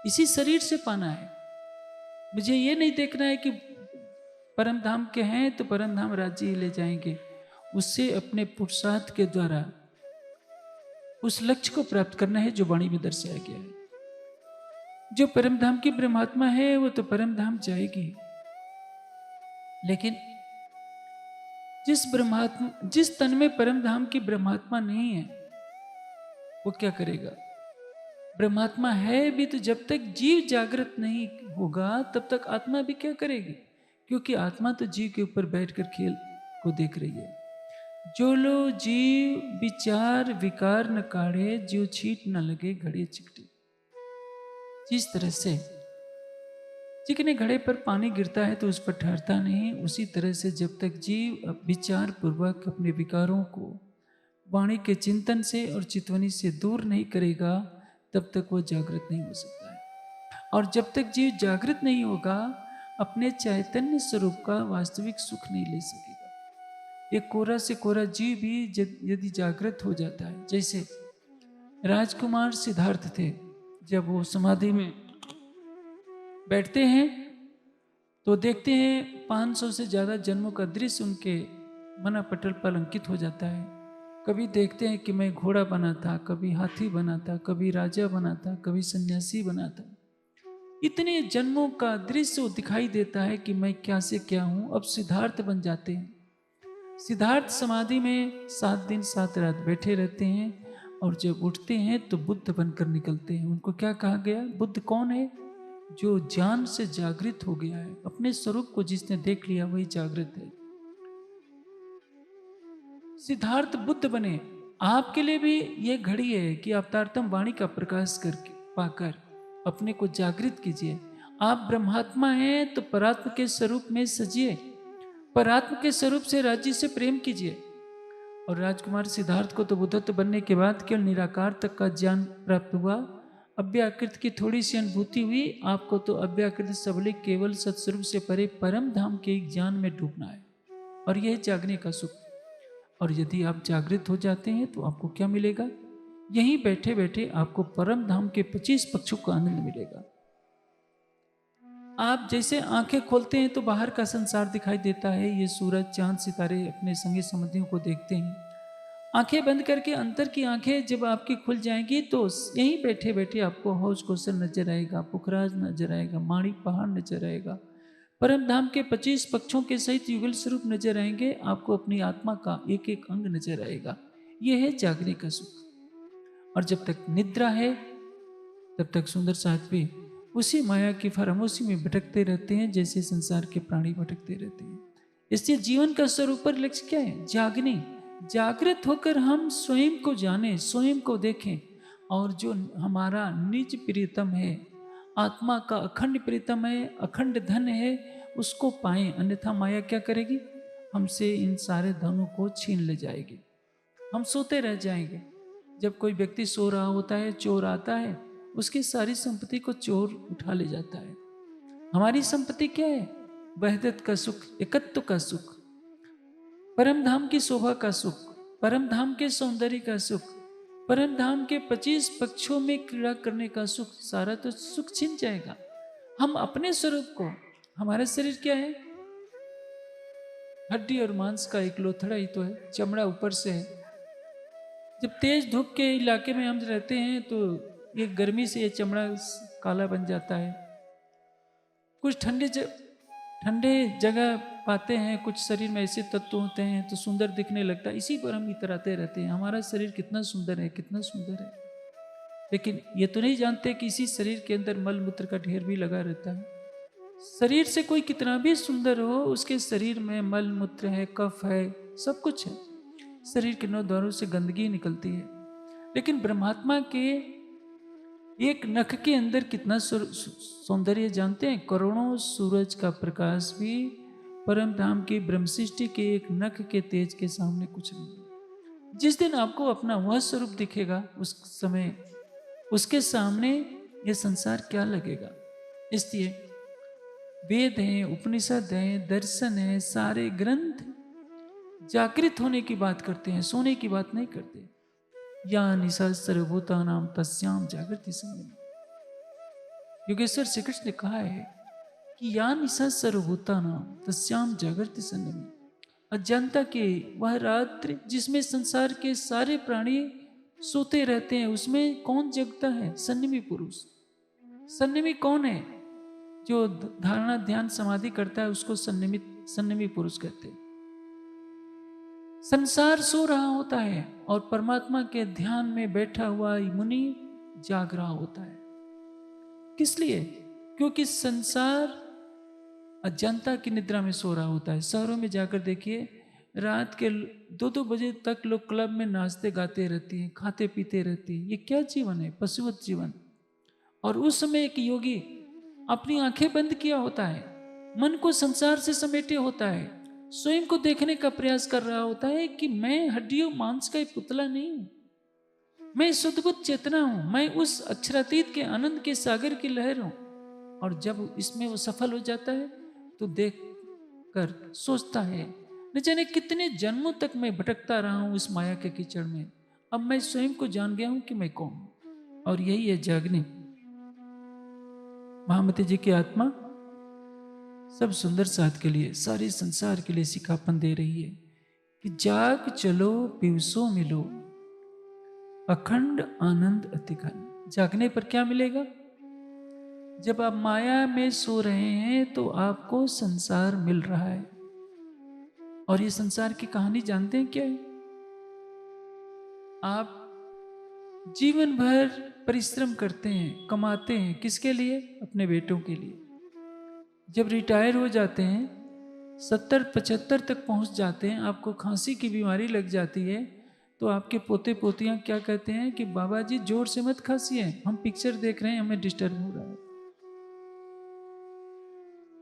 इसी शरीर से पाना है। मुझे ये नहीं देखना है कि परम धाम के हैं तो परम धाम राज्य ही ले जाएंगे। उससे अपने पुरुषार्थ के द्वारा उस लक्ष्य को प्राप्त करना है जो वाणी में दर्शाया गया है। जो परम धाम की ब्रह्मात्मा है वो तो परम धाम जाएगी, लेकिन जिस तन में परम धाम की ब्रह्मात्मा नहीं है वो क्या करेगा? ब्रह्मात्मा है भी तो जब तक जीव जागृत नहीं होगा तब तक आत्मा भी क्या करेगी, क्योंकि आत्मा तो जीव के ऊपर बैठकर खेल को देख रही है। जो लो जीव विचार विकार न काढ़े, जो छीट न लगे घड़े चिकटे। जिस तरह से चिकने घड़े पर पानी गिरता है तो उस पर ठहरता नहीं, उसी तरह से जब तक जीव विचार पूर्वक अपने विकारों को वाणी के चिंतन से और चितवनी से दूर नहीं करेगा तब तक वो जागृत नहीं हो सकता है। और जब तक जीव जागृत नहीं होगा अपने चैतन्य स्वरूप का वास्तविक सुख नहीं ले सकेगा। एक कोरा से कोरा जीव भी यदि जागृत हो जाता है, जैसे राजकुमार सिद्धार्थ थे, जब वो समाधि में बैठते हैं तो देखते हैं 500 से ज्यादा जन्मों का दृश्य उनके मना पटल पर अंकित हो जाता है। कभी देखते हैं कि मैं घोड़ा बना था, कभी हाथी बना था, कभी राजा बना था, कभी सन्यासी बना था। इतने जन्मों का दृश्य दिखाई देता है कि मैं क्या से क्या हूं। अब सिद्धार्थ बन जाते हैं। सिद्धार्थ समाधि में 7 दिन 7 रात बैठे रहते हैं और जब उठते हैं तो बुद्ध बनकर निकलते हैं। उनको क्या कहा गया? बुद्ध कौन है? जो ज्ञान से जागृत हो गया है, अपने स्वरूप को जिसने देख लिया वही जागृत है। सिद्धार्थ बुद्ध बने। आपके लिए भी यह घड़ी है कि अवतारतम वाणी का प्रकाश करके पाकर अपने को जागृत कीजिए। आप ब्रह्मात्मा हैं तो परात्म के स्वरूप में सजिए, परात्म के स्वरूप से राज्य से प्रेम कीजिए। और राजकुमार सिद्धार्थ को तो बुद्धत्व बनने के बाद केवल निराकार तक का ज्ञान प्राप्त हुआ। अव्याकृत की थोड़ी सी अनुभूति हुई। आपको तो अव्याकृत सबलिक केवल सत्स्वरूप से परे परम धाम के ज्ञान में डूबना है, और यह जागने का सुख। और यदि आप जागृत हो जाते हैं तो आपको क्या मिलेगा? यहीं बैठे बैठे आपको परम धाम के 25 पक्षों का आनंद मिलेगा। आप जैसे आंखें खोलते हैं तो बाहर का संसार दिखाई देता है, ये सूरज चांद सितारे अपने संगी संबंधियों को देखते हैं। आंखें बंद करके अंतर की आंखें जब आपकी खुल जाएंगी तो यहीं बैठे बैठे आपको हौज कौशल नजर आएगा, पुखराज नजर आएगा, माणिक पहाड़ नजर आएगा, परम धाम के 25 पक्षों के सहित युगल स्वरूप नजर आएंगे। आपको अपनी आत्मा का एक एक अंग नजर आएगा। यह है जागने का सुख। और जब तक निद्रा है तब तक सुंदर साध्वी उसी माया की फरामोशी में भटकते रहते हैं जैसे संसार के प्राणी भटकते रहते हैं। इसलिए जीवन का स्वरूप लक्ष्य क्या है? जागने। जागृत होकर हम स्वयं को जाने, स्वयं को देखें, और जो हमारा निज प्रियतम है, आत्मा का अखंड प्रीतम है, अखंड धन है, उसको पाएं। अन्यथा माया क्या करेगी? हमसे इन सारे धनों को छीन ले जाएगी। हम सोते रह जाएंगे। जब कोई व्यक्ति सो रहा होता है, चोर आता है, उसकी सारी संपत्ति को चोर उठा ले जाता है। हमारी संपत्ति क्या है? वहदत का सुख, एकत्व का सुख, परम धाम की शोभा का सुख, परम धाम के सौंदर्य का सुख, परम धाम के 25 पक्षों में क्रीड़ा करने का सुख। सारा तो सुख छिन जाएगा। हम अपने स्वरूप को, हमारा शरीर क्या है? हड्डी और मांस का एक लोथड़ा ही तो है, चमड़ा ऊपर से है। जब तेज धूप के इलाके में हम रहते हैं तो ये गर्मी से ये चमड़ा काला बन जाता है। कुछ ठंडे जगह पाते हैं, कुछ शरीर में ऐसे तत्व होते हैं तो सुंदर दिखने लगता है। इसी पर हम इतराते रहते हैं, हमारा शरीर कितना सुंदर है, कितना सुंदर है। लेकिन ये तो नहीं जानते कि इसी शरीर के अंदर मल मूत्र का ढेर भी लगा रहता है। शरीर से कोई कितना भी सुंदर हो, उसके शरीर में मल मूत्र है, कफ है, सब कुछ है। शरीर के 9 द्वारों से गंदगी निकलती है। लेकिन ब्रह्मात्मा के एक नख के अंदर कितना सौंदर्य जानते हैं? करोड़ों सूरज का प्रकाश भी परम धाम की ब्रह्मसृष्टि के एक नख के तेज के सामने कुछ नहीं। जिस दिन आपको अपना वह स्वरूप दिखेगा, उस समय उसके सामने यह संसार क्या लगेगा? इसलिए वेद हैं, उपनिषद हैं, दर्शन है, सारे ग्रंथ जागृत होने की बात करते हैं, सोने की बात नहीं करते। या निशा सर्वभूतानाम तस्याम जागृति संयमी। योगेश्वर श्री कृष्ण ने कहा है कि या निशा सर्वभूतानाम तस्याम जागृति संयमी। अज्ञानता के वह रात्रि जिसमें संसार के सारे प्राणी सोते रहते हैं, उसमें कौन जगता है? संयमी पुरुष। संयमी कौन है? जो धारणा ध्यान समाधि करता है उसको संयमी पुरुष कहते हैं। संसार सो रहा होता है और परमात्मा के ध्यान में बैठा हुआ मुनि जाग रहा होता है। किस लिए? क्योंकि संसार अजंता की निद्रा में सो रहा होता है। शहरों में जाकर देखिए, रात के 2-2 बजे तक लोग क्लब में नाचते गाते रहती हैं, खाते पीते रहती हैं। ये क्या जीवन है? पशुवत जीवन। और उस समय एक योगी अपनी आंखें बंद किया होता है, मन को संसार से समेटे होता है, स्वयं को देखने का प्रयास कर रहा होता है कि मैं हड्डियों मांस का एक पुतला नहीं हूं, मैं शुद्धबुद्ध चेतना हूं, मैं उस अक्षरातीत के आनंद के सागर की लहर हूं। और जब इसमें वो सफल हो जाता है तो देख कर सोचता है, न जाने कितने जन्मों तक मैं भटकता रहा हूं इस माया के कीचड़ में, अब मैं स्वयं को जान गया हूं कि मैं कौन हूं। और यही है जागने। महामती जी की आत्मा सब सुंदर साथ के लिए, सारे संसार के लिए सिखापन दे रही है कि जाग चलो पिवसो मिलो, अखंड आनंद अति घन। जागने पर क्या मिलेगा? जब आप माया में सो रहे हैं तो आपको संसार मिल रहा है। और ये संसार की कहानी जानते हैं क्या है? आप जीवन भर परिश्रम करते हैं, कमाते हैं, किसके लिए? अपने बेटों के लिए। जब रिटायर हो जाते हैं, 70-75 तक पहुंच जाते हैं, आपको खांसी की बीमारी लग जाती है, तो आपके पोते पोतियां क्या कहते हैं कि बाबा जी जोर से मत खांसिए, हम पिक्चर देख रहे हैं, हमें डिस्टर्ब हो रहा है।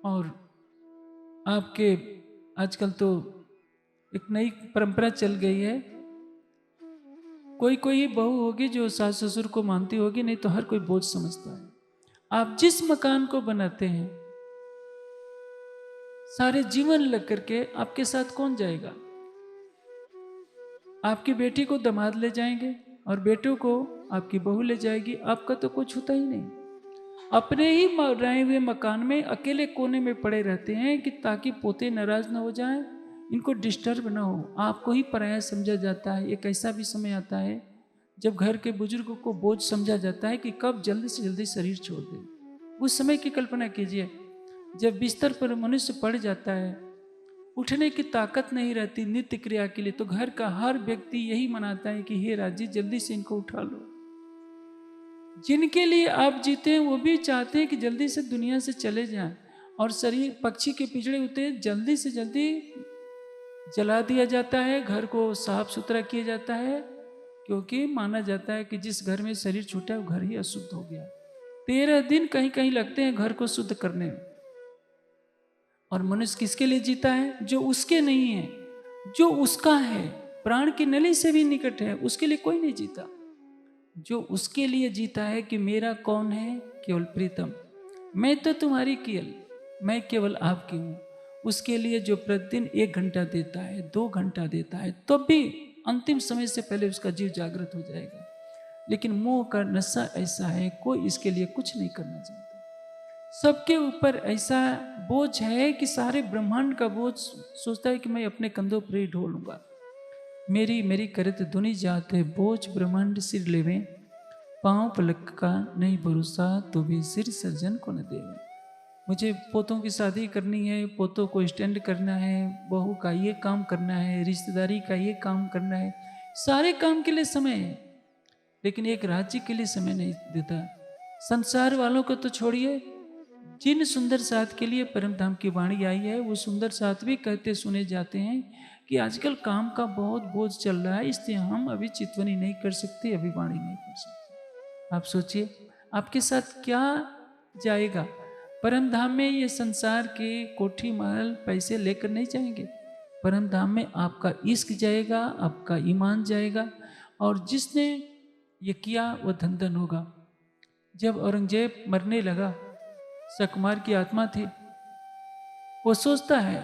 और आपके आजकल तो एक नई परंपरा चल गई है, कोई कोई बहू होगी जो सास ससुर को मानती होगी, नहीं तो हर कोई बोझ समझता है। आप जिस मकान को बनाते हैं, सारे जीवन लग करके आपके साथ कौन जाएगा? आपकी बेटी को दामाद ले जाएंगे और बेटों को आपकी बहू ले जाएगी, आपका तो कुछ होता ही नहीं। अपने ही बनाए हुए मकान में अकेले कोने में पड़े रहते हैं कि ताकि पोते नाराज ना हो जाएं, इनको डिस्टर्ब ना हो। आपको ही पराया समझा जाता है। एक ऐसा भी समय आता है जब घर के बुजुर्गों को बोझ समझा जाता है कि कब जल्दी से जल्दी शरीर छोड़ दे। उस समय की कल्पना कीजिए, जब बिस्तर पर मनुष्य पड़ जाता है, उठने की ताकत नहीं रहती नित्य क्रिया के लिए, तो घर का हर व्यक्ति यही मनाता है कि हे राजी जल्दी से इनको उठा लो। जिनके लिए आप जीते हैं वो भी चाहते हैं कि जल्दी से दुनिया से चले जाएं, और शरीर पक्षी के पिंजड़े होते जल्दी से जल्दी जला दिया जाता है, घर को साफ सुथरा किया जाता है, क्योंकि माना जाता है कि जिस घर में शरीर छूटा है वो घर ही अशुद्ध हो गया। 13 दिन कहीं कहीं लगते हैं घर को शुद्ध करने में। और मनुष्य किसके लिए जीता है? जो उसके नहीं है, जो उसका है, प्राण की नली से भी निकट है, उसके लिए कोई नहीं जीता। जो उसके लिए जीता है कि मेरा कौन है? केवल प्रीतम, मैं तो तुम्हारी केवल, मैं केवल आपकी हूं। उसके लिए जो प्रतिदिन 1 घंटा देता है, 2 घंटा देता है, तो भी अंतिम समय से पहले उसका जीव जागृत हो जाएगा। लेकिन मोह का नशा ऐसा है, कोई इसके लिए कुछ नहीं करना चाहता। सबके ऊपर ऐसा बोझ है कि सारे ब्रह्मांड का बोझ सोचता है कि मैं अपने कंधों पर ही ढोलूंगा। मेरी मेरी करत दुनि जाते, बोझ ब्रह्मांड सिर लेवे, पांव पलक का नहीं भरोसा, तो भी सिर सर्जन को न देवे। मुझे पोतों की शादी करनी है, पोतों को स्टैंड करना है, बहू का ये काम करना है, रिश्तेदारी का ये काम करना है, सारे काम के लिए समय है, लेकिन एक राज्य के लिए समय नहीं देता। संसार वालों को तो छोड़िए, जिन सुंदर साथ के लिए परम धाम की वाणी आई है, वो सुंदर साथ भी कहते सुने जाते हैं कि आजकल काम का बहुत बोझ चल रहा है, इसलिए हम अभी चितवनी नहीं कर सकते, अभी वाणी नहीं कर सकते। आप सोचिए आपके साथ क्या जाएगा? परम धाम में ये संसार के कोठी महल पैसे लेकर नहीं जाएंगे। परम धाम में आपका इश्क जाएगा, आपका ईमान जाएगा, और जिसने ये किया वो धन धन होगा। जब औरंगजेब मरने लगा, सकुमार की आत्मा थी, वो सोचता है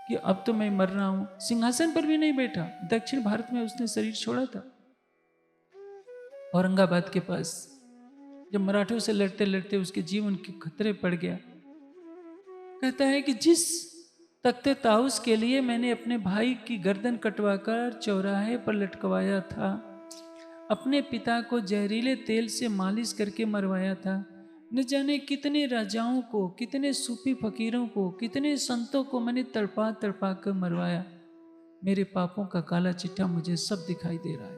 कि अब तो मैं मर रहा हूं। सिंहासन पर भी नहीं बैठा, दक्षिण भारत में उसने शरीर छोड़ा था, औरंगाबाद के पास। जब मराठों से लड़ते लड़ते उसके जीवन के खतरे पड़ गया, कहता है कि जिस तख्ते ताउस के लिए मैंने अपने भाई की गर्दन कटवाकर चौराहे पर लटकवाया था, अपने पिता को जहरीले तेल से मालिश करके मरवाया था, न जाने कितने राजाओं को, कितने सूफी फकीरों को, कितने संतों को मैंने तड़पा तड़पा कर मरवाया। मेरे पापों का काला चिट्ठा मुझे सब दिखाई दे रहा है।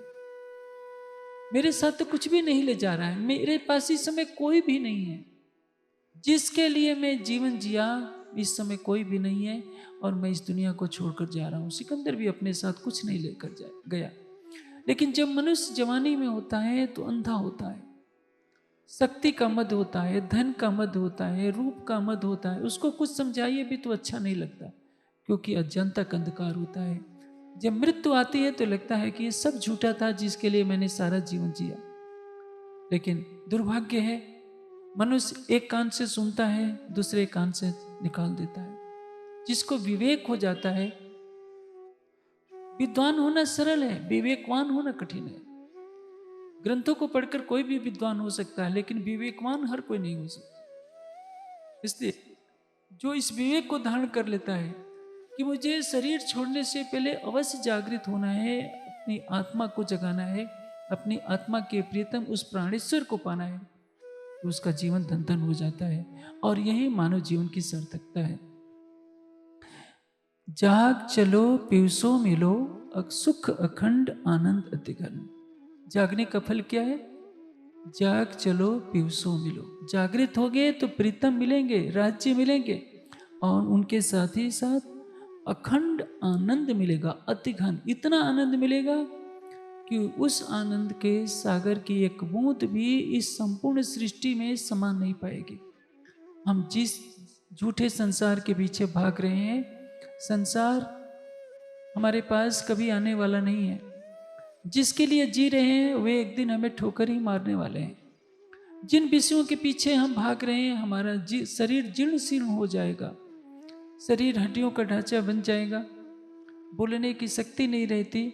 मेरे साथ तो कुछ भी नहीं ले जा रहा है, मेरे पास इस समय कोई भी नहीं है, जिसके लिए मैं जीवन जिया इस समय कोई भी नहीं है और मैं इस दुनिया को छोड़कर जा रहा हूँ। सिकंदर भी अपने साथ कुछ नहीं लेकर गया। लेकिन जब मनुष्य जवानी में होता है तो अंधा होता है, शक्ति का मद होता है, धन का मद होता है, रूप का मद होता है, उसको कुछ समझाइए भी तो अच्छा नहीं लगता, क्योंकि अज्ञानता का अंधकार होता है। जब मृत्यु आती है तो लगता है कि ये सब झूठा था जिसके लिए मैंने सारा जीवन जिया। लेकिन दुर्भाग्य है, मनुष्य एक कान से सुनता है, दूसरे कान से निकाल देता है। जिसको विवेक हो जाता है, विद्वान होना सरल है, विवेकवान होना कठिन है। ग्रंथों को पढ़कर कोई भी विद्वान हो सकता है, लेकिन विवेकवान हर कोई नहीं हो सकता। इसलिए जो इस विवेक को धारण कर लेता है कि मुझे शरीर छोड़ने से पहले अवश्य जागृत होना है, अपनी आत्मा को जगाना है, अपनी आत्मा के प्रियतम उस प्राणेश्वर को पाना है, तो उसका जीवन धन धन हो जाता है। और यही मानव जीवन की सार्थकता है। जाग चलो पीयूषो मिलो, सुख अखंड आनंद अतिघन। जागने का फल क्या है? जाग चलो पीयूषो मिलो। जागृत हो गए तो प्रीतम मिलेंगे, राज्य मिलेंगे, और उनके साथ ही साथ अखंड आनंद मिलेगा, अतिघन। इतना आनंद मिलेगा कि उस आनंद के सागर की एक बूंद भी इस संपूर्ण सृष्टि में समा नहीं पाएगी। हम जिस झूठे संसार के पीछे भाग रहे हैं, संसार हमारे पास कभी आने वाला नहीं है। जिसके लिए जी रहे हैं वे एक दिन हमें ठोकर ही मारने वाले हैं। जिन विषयों के पीछे हम भाग रहे हैं, हमारा शरीर जीर्ण शीर्ण हो जाएगा, शरीर हड्डियों का ढांचा बन जाएगा, बोलने की शक्ति नहीं रहती,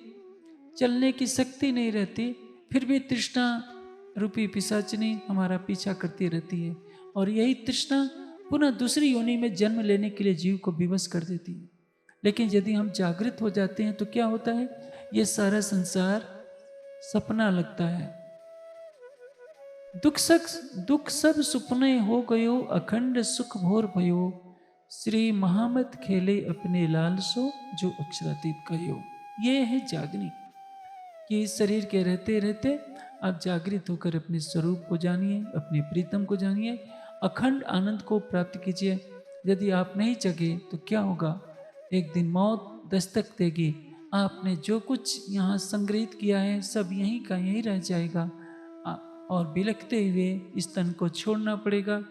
चलने की शक्ति नहीं रहती, फिर भी तृष्णा रूपी पिशाचिनी हमारा पीछा करती रहती है, और यही तृष्णा पुनः दूसरी योनि में जन्म लेने के लिए जीव को विवश कर देती है। लेकिन यदि हम जागृत हो जाते हैं तो क्या होता है? ये सारा संसार सपना लगता है। दुख सब सुपने हो गयो, अखंड सुख भोर भयो, श्री महामत खेले अपने लाल सो, जो अक्षरातीत कहो। ये है जागनी, कि इस शरीर के रहते रहते आप जागृत होकर अपने स्वरूप को जानिए, अपने प्रीतम को जानिए, अखंड आनंद को प्राप्त कीजिए। यदि आप नहीं जगे तो क्या होगा? एक दिन मौत दस्तक देगी। आपने जो कुछ यहाँ संग्रहित किया है सब यहीं का यहीं रह जाएगा, और बिलखते हुए इस तन को छोड़ना पड़ेगा।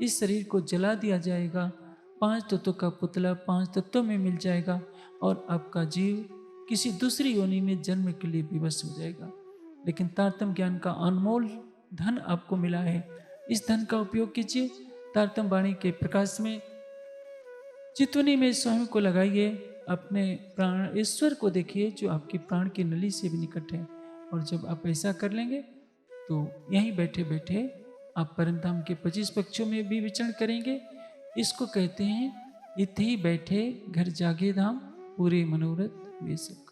इस शरीर को जला दिया जाएगा, 5 तत्वों का पुतला 5 तत्वों में मिल जाएगा, और आपका जीव किसी दूसरी योनि में जन्म के लिए विवश हो जाएगा। लेकिन तारतम ज्ञान का अनमोल धन आपको मिला है, इस धन का उपयोग कीजिए। तारतम वाणी के प्रकाश में चितवनी में स्वयं को लगाइए, अपने प्राण ईश्वर को देखिए जो आपके प्राण की नली से भी निकट है। और जब आप ऐसा कर लेंगे तो यहीं बैठे बैठे आप परमधाम के 25 पक्षों में भी विचरण करेंगे। इसको कहते हैं इत्थि बैठे घर जागे धाम, पूरे मनोरथ वे सब।